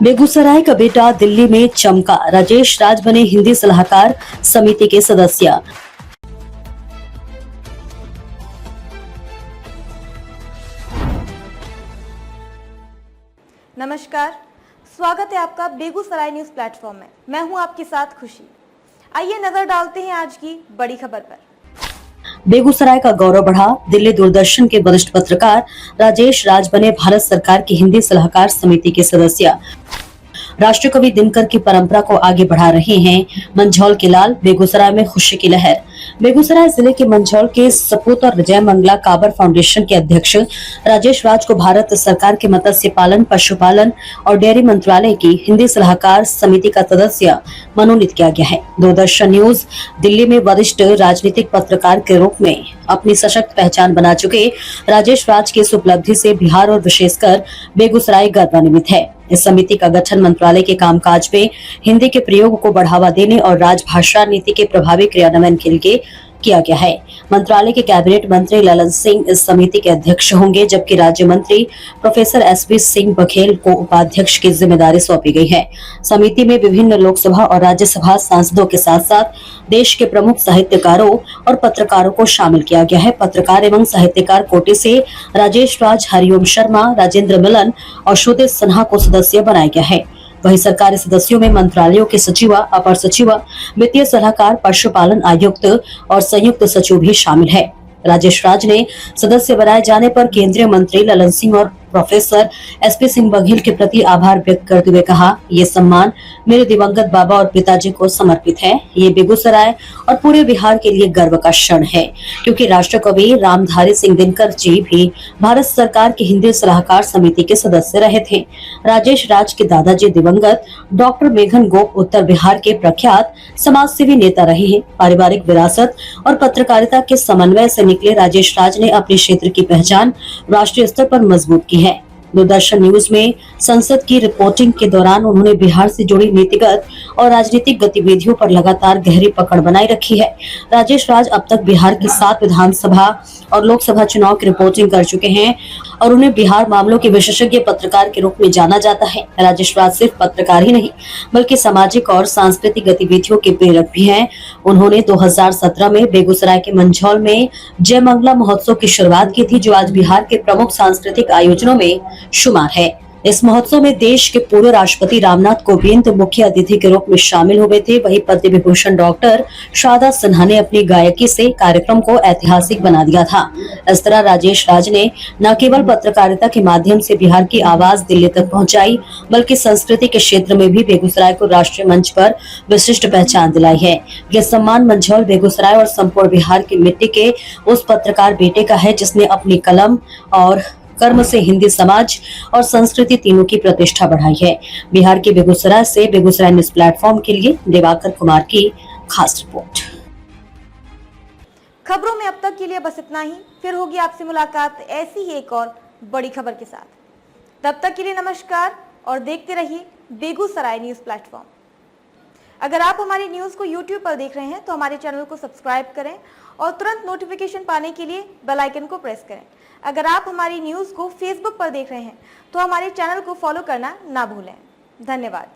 बेगूसराय का बेटा दिल्ली में चमका, राजेश राज बने हिंदी सलाहकार समिति के सदस्य। नमस्कार, स्वागत है आपका बेगूसराय न्यूज प्लेटफॉर्म में। मैं हूं आपके साथ खुशी। आइए नजर डालते हैं आज की बड़ी खबर पर। बेगूसराय का गौरव बढ़ा, दिल्ली दूरदर्शन के वरिष्ठ पत्रकार राजेश राज बने भारत सरकार की हिंदी सलाहकार समिति के सदस्य। राष्ट्रकवि दिनकर की परंपरा को आगे बढ़ा रहे हैं मंझौल के लाल, बेगूसराय में खुशी की लहर। बेगूसराय जिले के मंझौल के सपूत और जय मंगला काबर फाउंडेशन के अध्यक्ष राजेश राज को भारत सरकार के मत्स्य पालन, पशुपालन और डेयरी मंत्रालय की हिंदी सलाहकार समिति का सदस्य मनोनीत किया गया है। दूरदर्शन न्यूज दिल्ली में वरिष्ठ राजनीतिक पत्रकार के रूप में अपनी सशक्त पहचान बना चुके राजेश राज की इस उपलब्धि से बिहार और विशेषकर बेगूसराय गौरवान्वित है। इस समिति का गठन मंत्रालय के कामकाज में हिंदी के प्रयोग को बढ़ावा देने और राजभाषा नीति के प्रभावी क्रियान्वयन के लिए किया गया है। मंत्रालय के कैबिनेट मंत्री ललन सिंह इस समिति के अध्यक्ष होंगे, जबकि राज्य मंत्री प्रोफेसर एसपी सिंह बघेल को उपाध्यक्ष की जिम्मेदारी सौंपी गई है। समिति में विभिन्न लोकसभा और राज्यसभा सांसदों के साथ साथ देश के प्रमुख साहित्यकारों और पत्रकारों को शामिल किया गया है। पत्रकार एवं साहित्यकार कोटि से राजेश राज, हरिओम शर्मा, राजेंद्र मिलन और श्रुति सिन्हा को सदस्य बनाया गया है। वहीं सरकारी सदस्यों में मंत्रालयों के सचिव, अपर सचिव, वित्तीय सलाहकार, पशुपालन आयुक्त और संयुक्त सचिव भी शामिल है। राजेश राज ने सदस्य बनाए जाने पर केंद्रीय मंत्री ललन सिंह और प्रोफेसर एसपी सिंह बघेल के प्रति आभार व्यक्त करते हुए कहा, ये सम्मान मेरे दिवंगत बाबा और पिताजी को समर्पित है। ये बेगूसराय और पूरे बिहार के लिए गर्व का क्षण है, क्योंकि राष्ट्रकवि रामधारी सिंह दिनकर जी भी भारत सरकार की हिंदी सलाहकार समिति के सदस्य रहे थे। राजेश राज के दादाजी दिवंगत डॉक्टर मेघन गोप उत्तर बिहार के प्रख्यात समाजसेवी नेता रहे हैं। पारिवारिक विरासत और पत्रकारिता के समन्वय से निकले राजेश राज ने अपने क्षेत्र की पहचान राष्ट्रीय स्तर पर मजबूत की है। दूरदर्शन न्यूज में संसद की रिपोर्टिंग के दौरान उन्होंने बिहार से जुड़ी नीतिगत और राजनीतिक गतिविधियों पर लगातार गहरी पकड़ बनाए रखी है। राजेश राज अब तक बिहार के 7 विधानसभा और लोकसभा चुनाव की रिपोर्टिंग कर चुके हैं और उन्हें बिहार मामलों के विशेषज्ञ पत्रकार के रूप में जाना जाता है। राजेश राज सिर्फ पत्रकार ही नहीं, बल्कि सामाजिक और सांस्कृतिक गतिविधियों के प्रेरक भी हैं। उन्होंने 2017 में बेगूसराय के मंझौल में जय मंगला महोत्सव की शुरुआत की थी, जो आज बिहार के प्रमुख सांस्कृतिक आयोजनों में शुमार है। इस महोत्सव में देश के पूर्व राष्ट्रपति रामनाथ कोविंद मुख्य अतिथि के रूप में शामिल हुए थे। वहीं पद्म विभूषण डॉक्टर शारदा सिन्हा ने अपनी गायकी से कार्यक्रम को ऐतिहासिक बना दिया था। इस तरह राजेश राज ने न केवल पत्रकारिता के माध्यम से बिहार की आवाज दिल्ली तक पहुंचाई, बल्कि संस्कृति के क्षेत्र में भी बेगूसराय को राष्ट्रीय मंच पर विशिष्ट पहचान दिलाई है। यह सम्मान मंझौल, बेगूसराय और संपूर्ण बिहार की मिट्टी के उस पत्रकार बेटे का है, जिसने अपनी कलम और कर्म से हिंदी समाज और संस्कृति तीनों की प्रतिष्ठा बढ़ाई है। बिहार के बेगूसराय से बेगूसराय न्यूज प्लेटफॉर्म के लिए दिवाकर कुमार की खास रिपोर्ट। खबरों में अब तक के लिए बस इतना ही। फिर होगी आपसे मुलाकात ऐसी ही एक और बड़ी खबर के साथ। तब तक के लिए नमस्कार और देखते रहिए बेगूसराय न्यूज प्लेटफॉर्म। अगर आप हमारी न्यूज को YouTube पर देख रहे हैं तो हमारे चैनल को सब्सक्राइब करें और तुरंत नोटिफिकेशन पाने के लिए बेल आइकन को प्रेस करें। अगर आप हमारी न्यूज को Facebook पर देख रहे हैं तो हमारे चैनल को फॉलो करना ना भूलें। धन्यवाद।